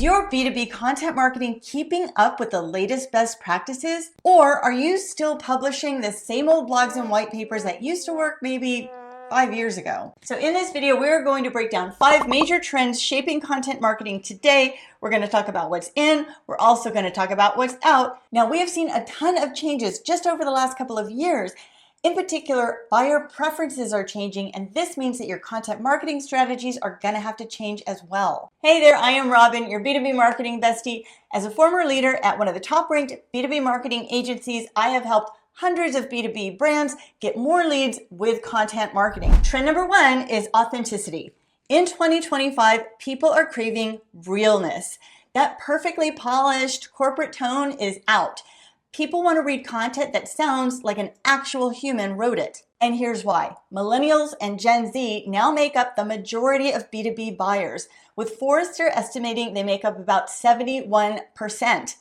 Is your B2B content marketing keeping up with the latest best practices? Or are you still publishing the same old blogs and white papers that used to work maybe 5 years ago? So in this video, we're going to break down 5 major trends shaping content marketing today. We're going to talk about what's in. We're also going to talk about what's out. Now, we have seen a ton of changes just over the last couple of years. In particular, buyer preferences are changing, and this means that your content marketing strategies are going to have to change as well. Hey there, I am Robin, your B2B marketing bestie. As a former leader at one of the top-ranked B2B marketing agencies, I have helped hundreds of B2B brands get more leads with content marketing. Trend number 1 is authenticity. In 2025, people are craving realness. That perfectly polished corporate tone is out. People want to read content that sounds like an actual human wrote it. And here's why. Millennials and Gen Z now make up the majority of B2B buyers, with Forrester estimating they make up about 71%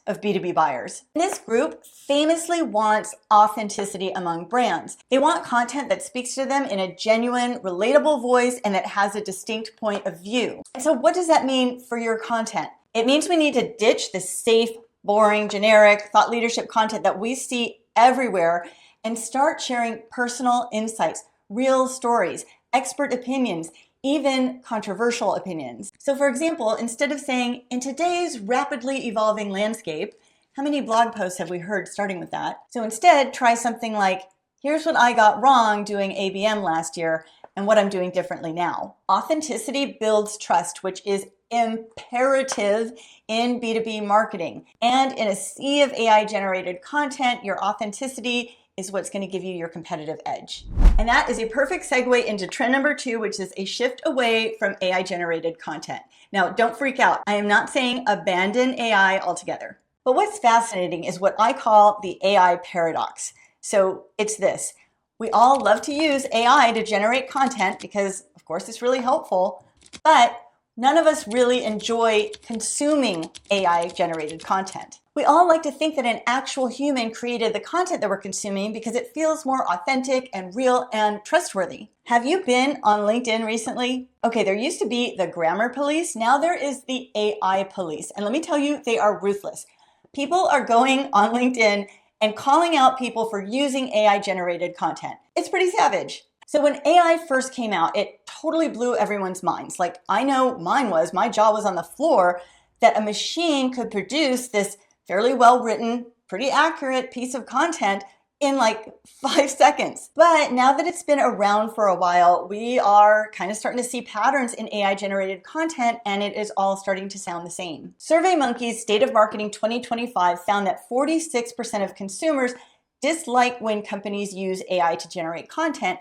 of B2B buyers. This group famously wants authenticity among brands. They want content that speaks to them in a genuine, relatable voice and that has a distinct point of view. And so what does that mean for your content? It means we need to ditch the safe, boring, generic thought leadership content that we see everywhere and start sharing personal insights, real stories, expert opinions, even controversial opinions. So for example, instead of saying, in today's rapidly evolving landscape, how many blog posts have we heard starting with that? So instead, try something like, here's what I got wrong doing ABM last year and what I'm doing differently now. Authenticity builds trust, which is imperative in B2B marketing. And in a sea of AI-generated content, your authenticity is what's going to give you your competitive edge. And that is a perfect segue into trend number 2, which is a shift away from AI-generated content. Now, don't freak out. I am not saying abandon AI altogether. But what's fascinating is what I call the AI paradox. So it's this. We all love to use AI to generate content because, of course, it's really helpful, but none of us really enjoy consuming AI-generated content. We all like to think that an actual human created the content that we're consuming because it feels more authentic and real and trustworthy. Have you been on LinkedIn recently? Okay, there used to be the grammar police. Now there is the AI police. And let me tell you, they are ruthless. People are going on LinkedIn and calling out people for using AI-generated content. It's pretty savage. So when AI first came out, it totally blew everyone's minds. Like, I know mine was, my jaw was on the floor that a machine could produce this fairly well-written, pretty accurate piece of content in like 5 seconds. But now that it's been around for a while, we are kind of starting to see patterns in AI-generated content, and it is all starting to sound the same. SurveyMonkey's State of Marketing 2025 found that 46% of consumers dislike when companies use AI to generate content,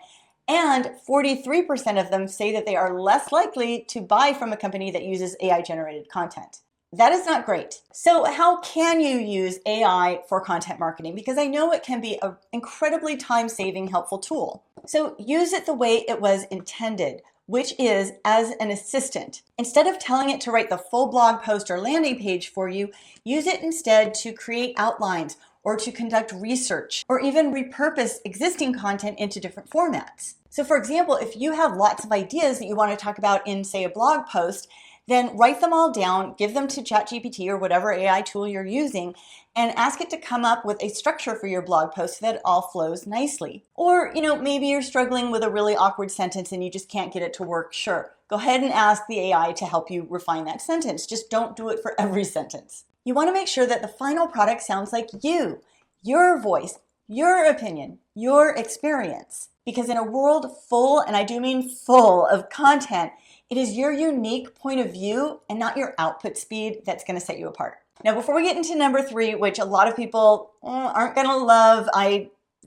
and 43% of them say that they are less likely to buy from a company that uses AI-generated content. That is not great. So how can you use AI for content marketing? Because I know it can be an incredibly time-saving, helpful tool. So use it the way it was intended, which is as an assistant. Instead of telling it to write the full blog post or landing page for you, use it instead to create outlines or to conduct research or even repurpose existing content into different formats. So for example, if you have lots of ideas that you want to talk about in, say, a blog post, then write them all down, give them to ChatGPT or whatever AI tool you're using, and ask it to come up with a structure for your blog post so that it all flows nicely. Or, maybe you're struggling with a really awkward sentence and you just can't get it to work. Sure, go ahead and ask the AI to help you refine that sentence. Just don't do it for every sentence. You want to make sure that the final product sounds like you, your voice, your opinion, your experience. Because in a world full, and I do mean full, of content, it is your unique point of view and not your output speed that's going to set you apart. Now, before we get into number 3, which a lot of people aren't going to love,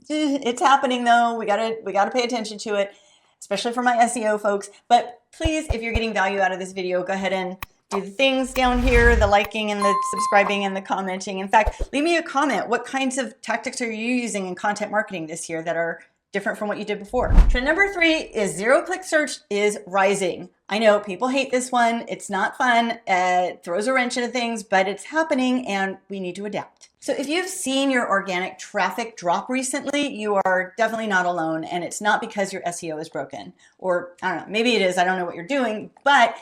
it's happening though. We gotta pay attention to it, especially for my SEO folks. But please, if you're getting value out of this video, go ahead and do the things down here, the liking and the subscribing and the commenting. In fact, leave me a comment. What kinds of tactics are you using in content marketing this year that are different from what you did before? Trend number 3 is zero-click search is rising. I know people hate this one. It's not fun. It throws a wrench into things, but it's happening and we need to adapt. So if you've seen your organic traffic drop recently, you are definitely not alone, and it's not because your SEO is broken. Or I don't know, maybe it is, I don't know what you're doing, but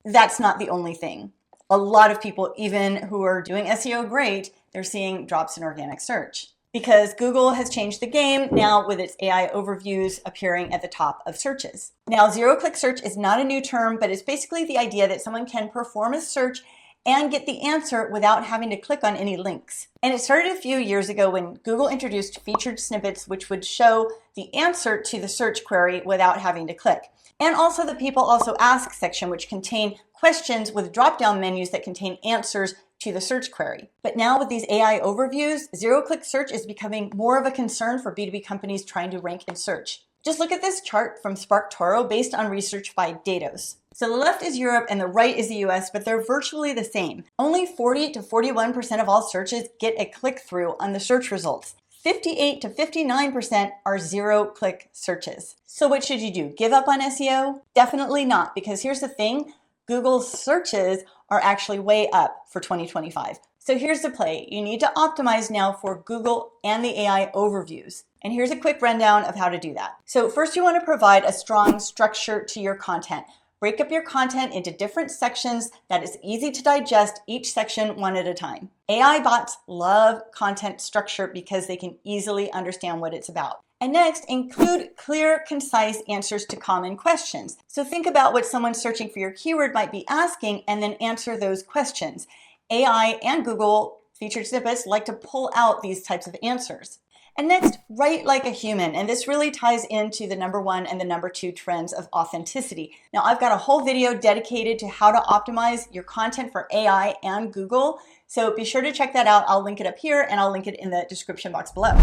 that's not the only thing. a lot of people, even who are doing SEO great, they're seeing drops in organic search. Because Google has changed the game now with its AI overviews appearing at the top of searches. Now, zero-click search is not a new term, but it's basically the idea that someone can perform a search and get the answer without having to click on any links. And it started a few years ago when Google introduced featured snippets, which would show the answer to the search query without having to click. And also the People Also Ask section, which contain questions with drop-down menus that contain answers to the search query. But now with these AI overviews, zero-click search is becoming more of a concern for B2B companies trying to rank in search. Just look at this chart from SparkToro based on research by Datos. So the left is Europe and the right is the US, but they're virtually the same. Only 40 to 41% of all searches get a click-through on the search results. 58 to 59% are zero-click searches. So what should you do? Give up on SEO? Definitely not, because here's the thing, Google's searches are actually way up for 2025. So here's the play. You need to optimize now for Google and the AI overviews. And here's a quick rundown of how to do that. So first you want to provide a strong structure to your content. Break up your content into different sections that is easy to digest, each section one at a time. AI bots love content structure because they can easily understand what it's about. And next, include clear, concise answers to common questions. So think about what someone searching for your keyword might be asking and then answer those questions. AI and Google featured snippets like to pull out these types of answers. And next, write like a human. And this really ties into the #1 and the #2 trends of authenticity. Now, I've got a whole video dedicated to how to optimize your content for AI and Google. So be sure to check that out. I'll link it up here and I'll link it in the description box below.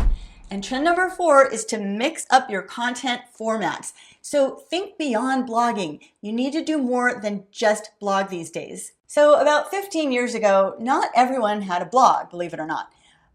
And trend #4 is to mix up your content formats. So think beyond blogging. You need to do more than just blog these days. So about 15 years ago, not everyone had a blog, believe it or not.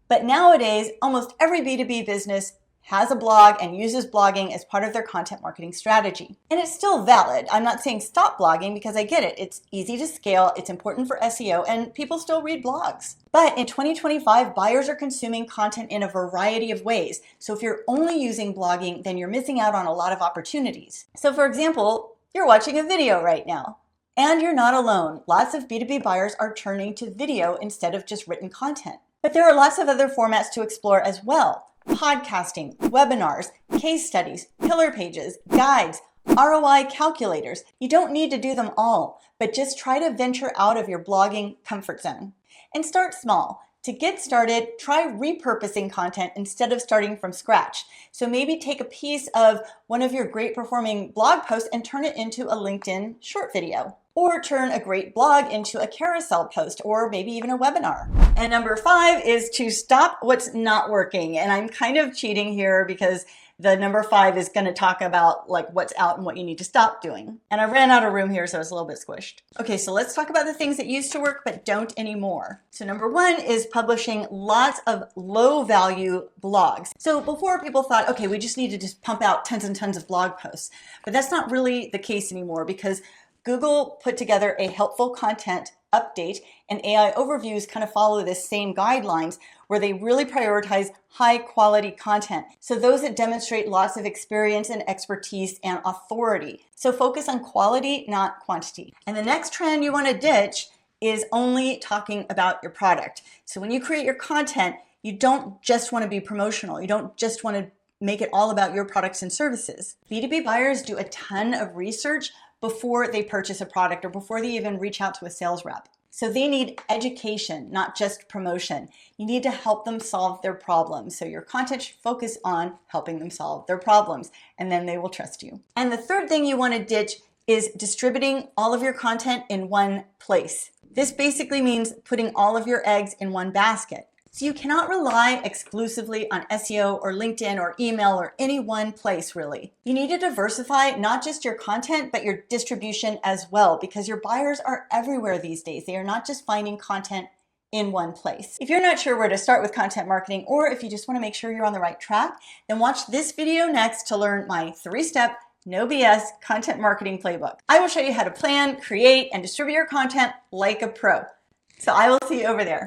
But nowadays, almost every B2B business has a blog and uses blogging as part of their content marketing strategy. And it's still valid. I'm not saying stop blogging because I get it. It's easy to scale, it's important for SEO, and people still read blogs. But in 2025, buyers are consuming content in a variety of ways. So if you're only using blogging, then you're missing out on a lot of opportunities. So for example, you're watching a video right now. And you're not alone. Lots of B2B buyers are turning to video instead of just written content. But there are lots of other formats to explore as well. Podcasting, webinars, case studies, pillar pages, guides, ROI calculators. You don't need to do them all, but just try to venture out of your blogging comfort zone. And start small. To get started, try repurposing content instead of starting from scratch. So maybe take a piece of one of your great performing blog posts and turn it into a LinkedIn short video. Or turn a great blog into a carousel post, or maybe even a webinar. And #5 is to stop what's not working. And I'm kind of cheating here because the #5 is going to talk about like what's out and what you need to stop doing. And I ran out of room here, so it's a little bit squished. Okay, so let's talk about the things that used to work but don't anymore. So #1 is publishing lots of low value blogs. So before, people thought, okay, we just need to just pump out tons and tons of blog posts. But that's not really the case anymore because Google put together a helpful content update, and AI overviews kind of follow this same guidelines where they really prioritize high quality content. So those that demonstrate lots of experience and expertise and authority. So focus on quality, not quantity. And the next trend you want to ditch is only talking about your product. So when you create your content, you don't just want to be promotional. You don't just want to make it all about your products and services. B2B buyers do a ton of research before they purchase a product or before they even reach out to a sales rep. So they need education, not just promotion. You need to help them solve their problems. So your content should focus on helping them solve their problems, and then they will trust you. And the third thing you want to ditch is distributing all of your content in one place. This basically means putting all of your eggs in one basket. So you cannot rely exclusively on SEO or LinkedIn or email or any one place really. You need to diversify not just your content, but your distribution as well, because your buyers are everywhere these days. They are not just finding content in one place. If you're not sure where to start with content marketing, or if you just want to make sure you're on the right track, then watch this video next to learn my 3-step no BS content marketing playbook. I will show you how to plan, create, and distribute your content like a pro. So I will see you over there.